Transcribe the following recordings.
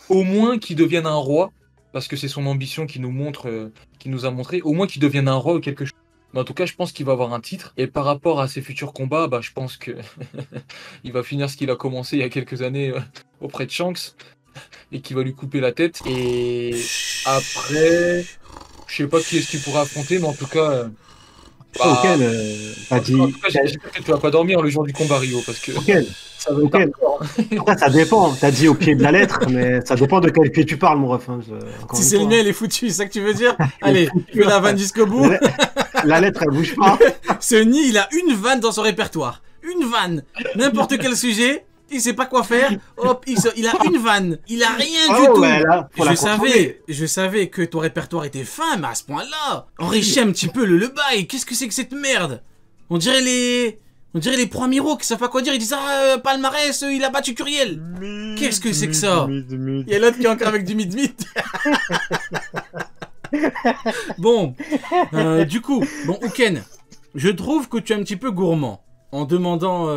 Au moins qu'il devienne un roi, parce que c'est son ambition qui nous montre, qui nous a montré, au moins qu'il devienne un roi ou quelque chose. Mais en tout cas, je pense qu'il va avoir un titre. Et par rapport à ses futurs combats, bah, je pense que il va finir ce qu'il a commencé il y a quelques années auprès de Shanks et qui va lui couper la tête. Et après, je sais pas qui est-ce qu'il pourra affronter, mais en tout cas, bah, Auquel, t'as en tout dit. cas, j'espère que tu vas pas dormir le jour du combat Rio, parce que Auquel. ça va être Auquel. hardcore. Après, ça dépend. T'as dit au pied de la lettre, mais ça dépend de quel pied tu parles, mon ref. Hein. Encore Si une c'est le fois. mien, Hein. il est foutu, c'est ça que tu veux dire? Il est Allez, foutu, fais la hein. vanne jusqu'au bout. La, la lettre, elle bouge pas. Sonny, il a une vanne dans son répertoire. Une vanne. N'importe quel sujet, il sait pas quoi faire. Hop, il a une vanne. Il a rien du Oh, tout. ouais, là, faut la contrôler. Je savais que ton répertoire était fin, mais à ce point-là, enrichis un petit peu le bail. Qu'est-ce que c'est que cette merde? On dirait les proies Miro qui savent pas quoi dire. Ils disent palmarès, il a battu Curiel. Qu'est-ce que c'est que ça? Il y a l'autre qui est encore avec du mid-mid. Bon, du coup, bon, Uken, je trouve que tu es un petit peu gourmand. En demandant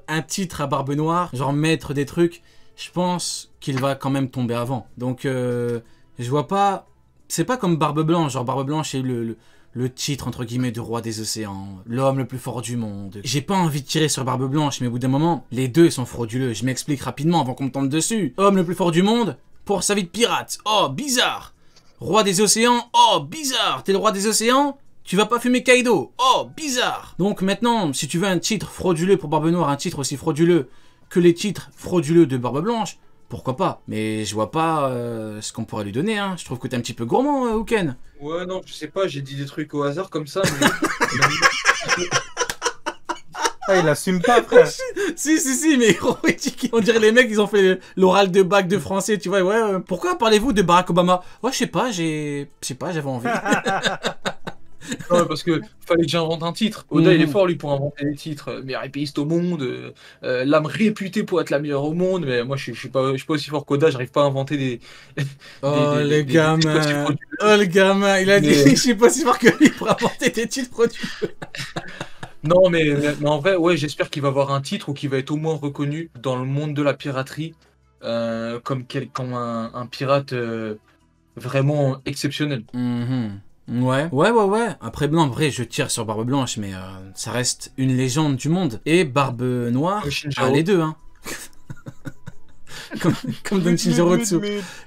un titre à Barbe Noire, genre maître des trucs, je pense qu'il va quand même tomber avant. Donc, je vois pas... C'est pas comme Barbe Blanche, genre Barbe Blanche est le titre, entre guillemets, du roi des océans, l'homme le plus fort du monde. J'ai pas envie de tirer sur Barbe Blanche, mais au bout d'un moment, les deux sont frauduleux. Je m'explique rapidement avant qu'on me tombe dessus. Homme le plus fort du monde, pour sa vie de pirate. Oh, bizarre. Roi des océans, oh, bizarre. T'es le roi des océans? Tu vas pas fumer Kaido. Oh, bizarre. Donc maintenant, si tu veux un titre frauduleux pour Barbe Noire, un titre aussi frauduleux que les titres frauduleux de Barbe Blanche, pourquoi pas? Mais je vois pas ce qu'on pourrait lui donner, hein. Je trouve que t'es un petit peu gourmand, Uken. Ouais, non, je sais pas, j'ai dit des trucs au hasard comme ça, mais... Ah, il assume pas, frère. Si, mais on dirait les mecs, ils ont fait l'oral de bac de français, tu vois, ouais. Pourquoi parlez-vous de Barack Obama? Ouais, je sais pas, j'avais envie. Non, parce que fallait que j'invente un titre. Oda, il est fort, lui, pour inventer des titres. Meilleur épéiste au monde, l'âme réputée pour être la meilleure au monde. Mais moi, je suis pas aussi fort qu'Oda, j'arrive pas à inventer des. Oh, le des titres aussi gamin. frauduleux. Oh, le gamin. Il a dit, Mais- je suis pas si fort que lui pour apporter des titres produits. Non, mais en vrai, ouais, j'espère qu'il va avoir un titre ou qu'il va être au moins reconnu dans le monde de la piraterie comme un pirate vraiment exceptionnel. Ouais. Après, blanc, en vrai, je tire sur Barbe Blanche, mais ça reste une légende du monde. Et Barbe Noire, Comme Shinjaro. les deux, hein. comme dans Shinjorotsu.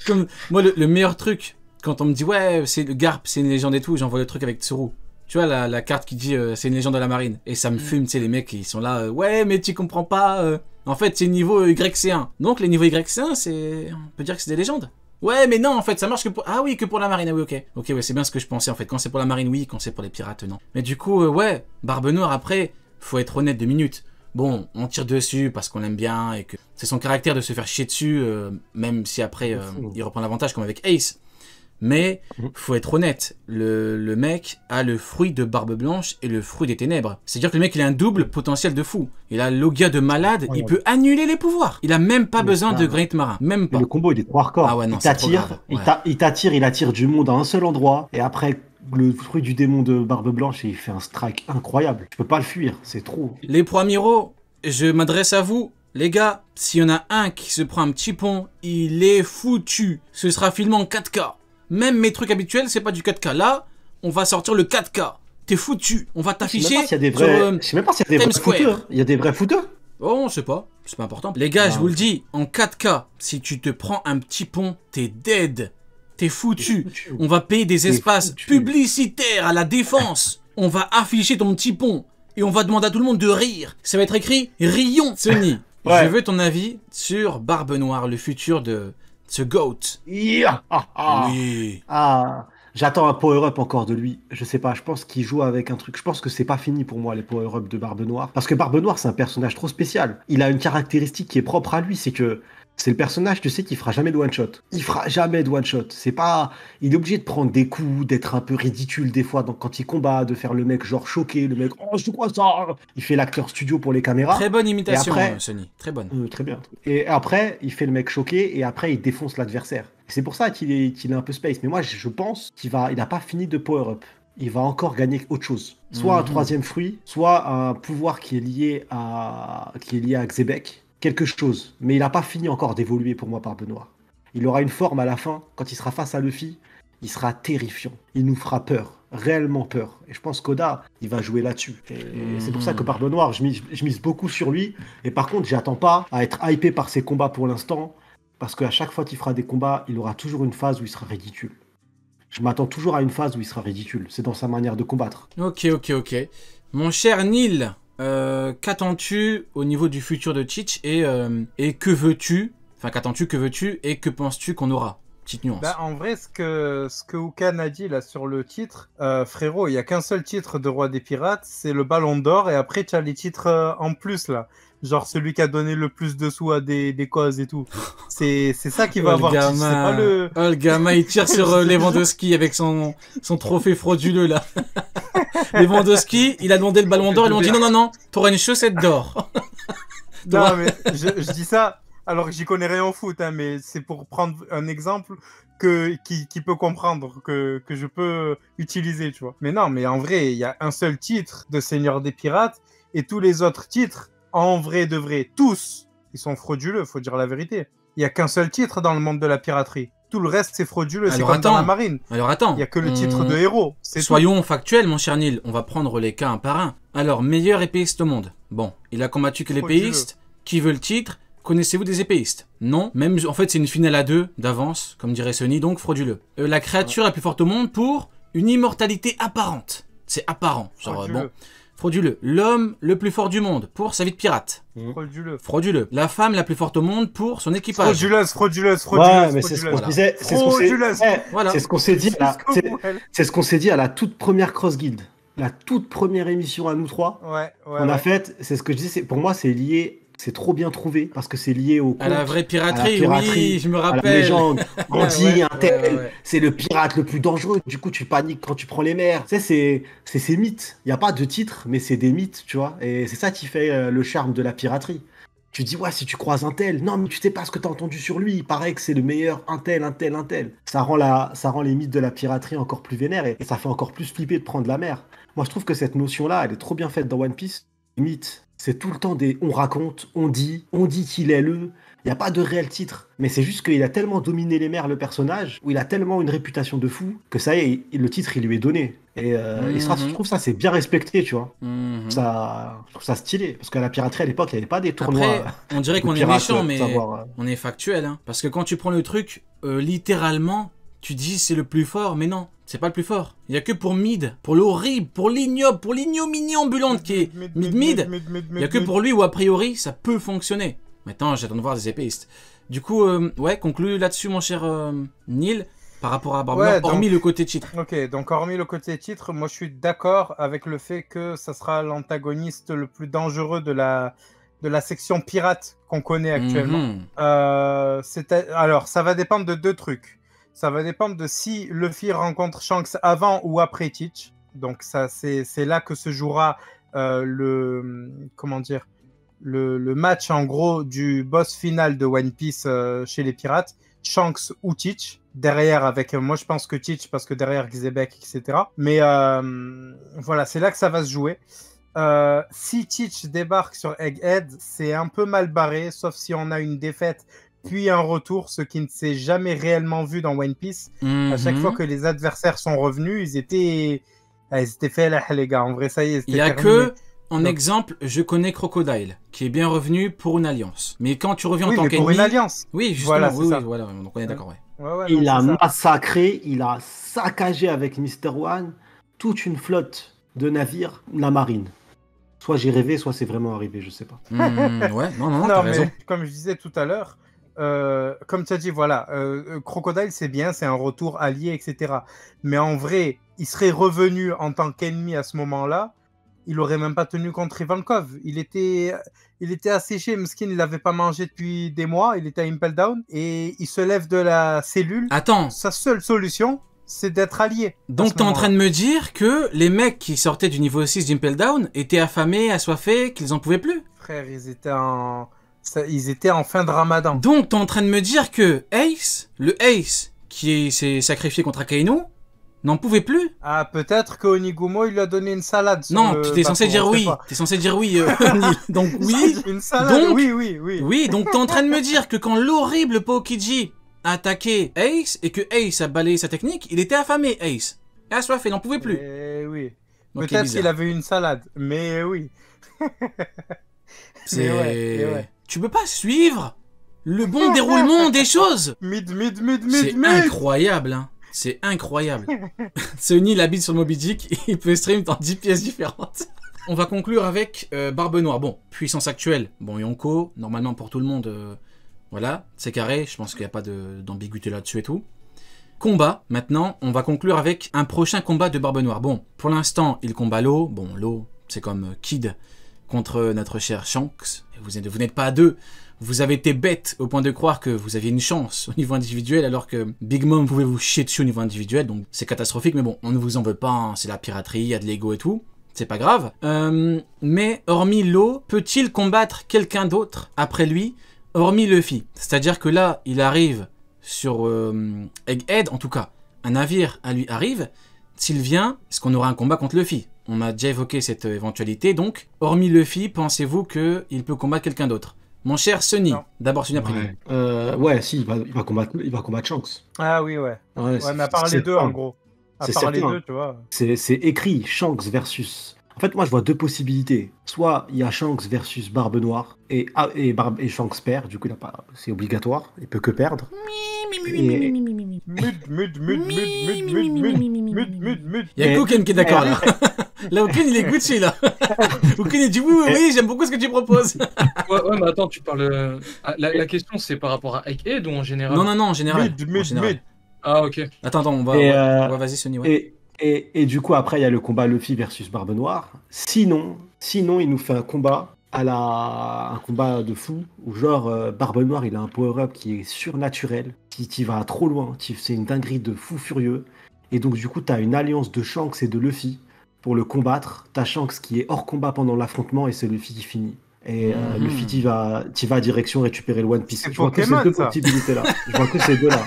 Comme, moi, le meilleur truc, quand on me dit, ouais, c'est le Garp, c'est une légende et tout, j'envoie le truc avec Tsuru. Tu vois, la carte qui dit, c'est une légende de la marine. Et ça me fume, tu sais, les mecs, ils sont là, ouais, mais tu comprends pas. En fait, c'est niveau YC1. Donc, les niveaux YC1, on peut dire que c'est des légendes. Ouais, mais non, en fait, ça marche que pour... Ah oui, que pour la marine, ah oui, ok. Ok, ouais, c'est bien ce que je pensais, en fait. Quand c'est pour la marine, oui, quand c'est pour les pirates, non. Mais du coup, ouais, Barbe Noire, après, faut être honnête 2 minutes. Bon, on tire dessus parce qu'on l'aime bien et que c'est son caractère de se faire chier dessus, même si après, il reprend l'avantage comme avec Ace. Mais, faut être honnête, le mec a le fruit de Barbe Blanche et le fruit des ténèbres. C'est-à-dire que le mec, il a un double potentiel de fou. Il a Logia de malade, il peut annuler les pouvoirs. Il a même pas besoin de granit marin, même pas. Le combo, il est trop hardcore. Ah ouais, non, il c'est trop t'attire, grave, il attire du monde à un seul endroit. Et après, le fruit du démon de Barbe Blanche, il fait un strike incroyable. Tu peux pas le fuir, c'est trop. Les proies Miro, je m'adresse à vous. Les gars, s'il y en a un qui se prend un petit pont, il est foutu. Ce sera filmé en 4K. Même mes trucs habituels, c'est pas du 4K. Là, on va sortir le 4K. T'es foutu. On va t'afficher Je sais même pas s'il y a des vrais footeux. Il y a des vrais footeux. Oh, on sait pas. C'est pas important. Les gars, je vous le dis, en 4K, si tu te prends un petit pont, t'es dead. T'es foutu. On va payer des espaces publicitaires à la défense. On va afficher ton petit pont. Et on va demander à tout le monde de rire. Ça va être écrit Rions. Sonny, je veux ton avis sur Barbe Noire, le futur de ce GOAT. Oui. J'attends un power-up encore de lui. Je sais pas, je pense qu'il joue avec un truc. Je pense que c'est pas fini pour moi, les power-up de Barbe Noire. Parce que Barbe Noire, c'est un personnage trop spécial. Il a une caractéristique qui est propre à lui, c'est que c'est le personnage, tu sais, qui fera jamais de one-shot. Il fera jamais de one-shot. C'est pas... Il est obligé de prendre des coups, d'être un peu ridicule des fois donc, quand il combat, de faire le mec genre choqué, le mec « Oh, c'est quoi ça ?» Il fait l'acteur studio pour les caméras. Très bonne imitation, après, Sonny. Très bonne. Très bien. Et après, il fait le mec choqué et après, il défonce l'adversaire. C'est pour ça qu'il est un peu space. Mais moi, je pense qu'il n'a pas fini de power-up. Il va encore gagner autre chose. Soit un troisième fruit, soit un pouvoir qui est lié à Xebec. Quelque chose. Mais il n'a pas fini encore d'évoluer pour moi, Barbe Noire. Il aura une forme à la fin, quand il sera face à Luffy, il sera terrifiant. Il nous fera peur, réellement peur. Et je pense qu'Oda, il va jouer là-dessus. Et c'est pour ça que Barbe Noire, je mise beaucoup sur lui. Et par contre, j'attends pas à être hypé par ses combats pour l'instant, parce qu'à chaque fois qu'il fera des combats, il aura toujours une phase où il sera ridicule. Je m'attends toujours à une phase où il sera ridicule. C'est dans sa manière de combattre. Ok. Mon cher Neil, qu'attends-tu au niveau du futur de Teach et que veux-tu? Enfin, qu'attends-tu, que veux-tu et que penses-tu qu'on aura? Petite nuance. Bah, en vrai, ce que Oukan a dit là sur le titre, frérot, il n'y a qu'un seul titre de Roi des Pirates, c'est le Ballon d'Or, et après tu as les titres en plus là. Genre celui qui a donné le plus de sous à des causes et tout. C'est ça qui va avoir. C'est pas le... Oh, le gamin, il tire sur Lewandowski avec son trophée frauduleux là. Lewandowski, il a demandé le Ballon d'Or, ils lui ont dit non, t'auras une chaussette d'or. Non, mais je dis ça alors que j'y connais rien au foot, hein, mais c'est pour prendre un exemple qui peut comprendre, que je peux utiliser, tu vois. Mais non, mais en vrai, il y a un seul titre de Seigneur des Pirates, et tous les autres titres, en vrai de vrai, tous, ils sont frauduleux, faut dire la vérité. Il y a qu'un seul titre dans le monde de la piraterie. Tout le reste, c'est frauduleux, c'est comme dans la marine. Alors attends. Il n'y a que le titre de héros. Soyons factuels, mon cher Neil. On va prendre les cas un par un. Alors, meilleur épéiste au monde. Bon, il a combattu que l'épéiste. Qui veut le titre? Connaissez-vous des épéistes? Non. Même, en fait, c'est une finale à 2 d'avance, comme dirait Sony, donc frauduleux. La créature la plus forte au monde pour une immortalité apparente. C'est apparent. Genre, bon. Frauduleux. L'homme le plus fort du monde pour sa vie de pirate. Frauduleux. La femme la plus forte au monde pour son équipage. Frauduleuse. Ouais, mais c'est ce qu'on disait. C'est ce qu'on s'est dit. C'est ce qu'on s'est dit à la toute première Cross Guild. La toute première émission à nous trois. On a fait. C'est ce que je dis. Pour moi, c'est lié. C'est trop bien trouvé parce que c'est lié au conte, à la vraie piraterie, oui, je me rappelle. À la légende. On dit un tel, c'est le pirate le plus dangereux. Du coup, tu paniques quand tu prends les mers. Tu sais, c'est ces mythes. Il n'y a pas de titre, mais c'est des mythes, tu vois. Et c'est ça qui fait le charme de la piraterie. Tu dis, ouais, si tu croises un tel, non, mais tu sais pas ce que t'as entendu sur lui. Il paraît que c'est le meilleur, un tel. Ça rend les mythes de la piraterie encore plus vénères et ça fait encore plus flipper de prendre la mer. Moi, je trouve que cette notion-là, elle est trop bien faite dans One Piece. Les mythes. C'est tout le temps on raconte, on dit qu'il est le... Il n'y a pas de réel titre. Mais c'est juste qu'il a tellement dominé les mers, le personnage, où il a tellement une réputation de fou, que ça y est, le titre, il lui est donné. Et je trouve ça, c'est bien respecté, tu vois. Je trouve ça stylé. Parce qu'à la piraterie, à l'époque, il n'y avait pas des tournois... Après, on dirait qu'on est méchant, mais on est factuel. Hein. Parce que quand tu prends le truc, littéralement, tu dis c'est le plus fort, mais non. C'est pas le plus fort. Il y a que pour Mid, pour l'horrible, pour l'ignoble, pour l'ignominie ambulante qui est Mid. Il y a que pour lui où a priori ça peut fonctionner. Maintenant, j'attends de voir des épéistes. Du coup, ouais, conclue là-dessus, mon cher Neil, par rapport à Barbe Noire, hormis le côté titre. Ok, donc hormis le côté titre, moi je suis d'accord avec le fait que ça sera l'antagoniste le plus dangereux de la section pirate qu'on connaît actuellement. Alors, ça va dépendre de deux trucs. Ça va dépendre de si Luffy rencontre Shanks avant ou après Teach. Donc ça, c'est là que se jouera le match en gros du boss final de One Piece chez les pirates, Shanks ou Teach. Derrière avec, moi je pense que Teach parce que derrière Xebec, etc. Mais voilà, c'est là que ça va se jouer. Si Teach débarque sur Egghead, c'est un peu mal barré, sauf si on a une défaite puis un retour, ce qui ne s'est jamais réellement vu dans One Piece. À chaque fois que les adversaires sont revenus, ils étaient faits là, les gars. En vrai, ça y est, il y a que, en exemple, je connais Crocodile, qui est bien revenu pour une alliance. Mais quand tu reviens en tant qu'ennemi... pour une alliance. Oui, justement, voilà, donc on est d'accord, il a massacré, il a saccagé avec Mr. One toute une flotte de navires, la marine. Soit j'ai rêvé, soit c'est vraiment arrivé, je sais pas. Ouais, non, t'as raison. Comme je disais tout à l'heure, comme tu as dit, voilà, Crocodile c'est bien, c'est un retour allié, etc. Mais en vrai, il serait revenu en tant qu'ennemi à ce moment-là, il aurait même pas tenu contre Ivankov. Il était asséché, Mskin, il l'avait pas mangé depuis des mois, il était à Impel Down, et il se lève de la cellule. Attends. Sa seule solution, c'est d'être allié. Donc t'es en train de me dire que les mecs qui sortaient du niveau 6 d'Impel Down étaient affamés, assoiffés, qu'ils en pouvaient plus? Frère, ils étaient en fin de Ramadan. Donc, t'es en train de me dire que le Ace, qui s'est sacrifié contre Akainu, n'en pouvait plus? Ah, peut-être qu'Onigumo, il lui a donné une salade. Non, t'es censé dire oui. T'es censé dire oui. Donc, oui. Une salade, donc, oui. Oui, donc t'es en train de me dire que quand l'horrible Pokiji a attaqué Ace et que Ace a balayé sa technique, il était affamé, Ace. Et assoiffé, il n'en pouvait plus. Oui. Ok, Peut-être bizarre. qu'il avait une salade, mais oui. C'est... ouais. Tu peux pas suivre le bon déroulement des choses. Mid. C'est incroyable, hein. C'est incroyable. Sony, il habite sur le Moby Dick, il peut stream dans 10 pièces différentes. On va conclure avec Barbe Noire. Bon, puissance actuelle. Bon, Yonko, normalement pour tout le monde, voilà, c'est carré. Je pense qu'il n'y a pas d'ambiguïté là-dessus et tout. Combat, maintenant, on va conclure avec un prochain combat de Barbe Noire. Bon, pour l'instant, il combat Law. Bon, Law, c'est comme Kid contre notre cher Shanks. Vous n'êtes pas à deux. Vous avez été bête au point de croire que vous aviez une chance au niveau individuel, alors que Big Mom pouvait vous chier dessus au niveau individuel, donc c'est catastrophique, mais bon, on ne vous en veut pas, hein, c'est la piraterie, il y a de l'ego et tout, c'est pas grave. Mais hormis Law, peut-il combattre quelqu'un d'autre après lui, hormis Luffy? C'est-à-dire que là, il arrive sur Egghead, en tout cas, un navire à lui arrive, s'il vient, est-ce qu'on aura un combat contre Luffy? On a déjà évoqué cette éventualité, donc, hormis Luffy, pensez-vous qu'il peut combattre quelqu'un d'autre? Mon cher Sonny, d'abord Sonny après lui. Ouais, si, il va combattre Shanks. Ah oui, ouais. Ouais, Mais à part les deux, en gros. À C'est part les certain. deux, tu vois. C'est écrit Shanks versus. En fait, moi, je vois deux possibilités. Soit il y a Shanks versus Barbe Noire et Shanks perd. Du coup, c'est obligatoire. Il peut que perdre. Et- Mid. Il y a Kuken qui est d'accord là. Là, Kuken il est Gucci là. Kuken il dit oui, j'aime beaucoup ce que tu proposes. Ouais, mais attends, tu parles. La question, c'est par rapport à Egghead ou en général? Non, en général. En général. Mid. Ah, ok. Attends, on va. Vas-y, Sonny, ouais. Et du coup, après, il y a le combat Luffy versus Barbe Noire. Sinon, il nous fait un combat un combat de fou, où genre Barbe Noire, il a un power-up qui est surnaturel, qui va trop loin, c'est une dinguerie de fou furieux. Et donc, du coup, t'as une alliance de Shanks et de Luffy pour le combattre. T'as Shanks qui est hors combat pendant l'affrontement et c'est Luffy qui finit. Et Luffy, t'y vas direction récupérer le One Piece. C'est Je vois que Pokémon, ces deux ça. possibilités-là. Je vois que ces deux-là.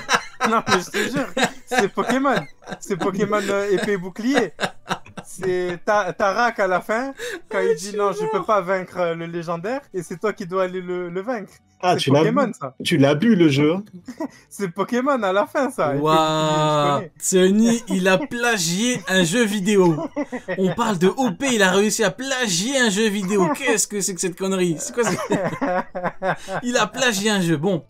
Non, mais je te jure, c'est Pokémon. C'est Pokémon épée bouclier. C'est Tarak à la fin, quand il dit non, je peux pas vaincre le légendaire, et c'est toi qui dois aller le vaincre. Ah, C'est Pokémon, ça. Tu l'as bu le jeu. C'est Pokémon à la fin, ça. Épée Waouh, bouclier, Sonny, il a plagié un jeu vidéo. On parle de OP, il a réussi à plagier un jeu vidéo. Qu'est-ce que c'est que cette connerie? C'est quoi ça? je connais. Il a plagié un jeu. Bon,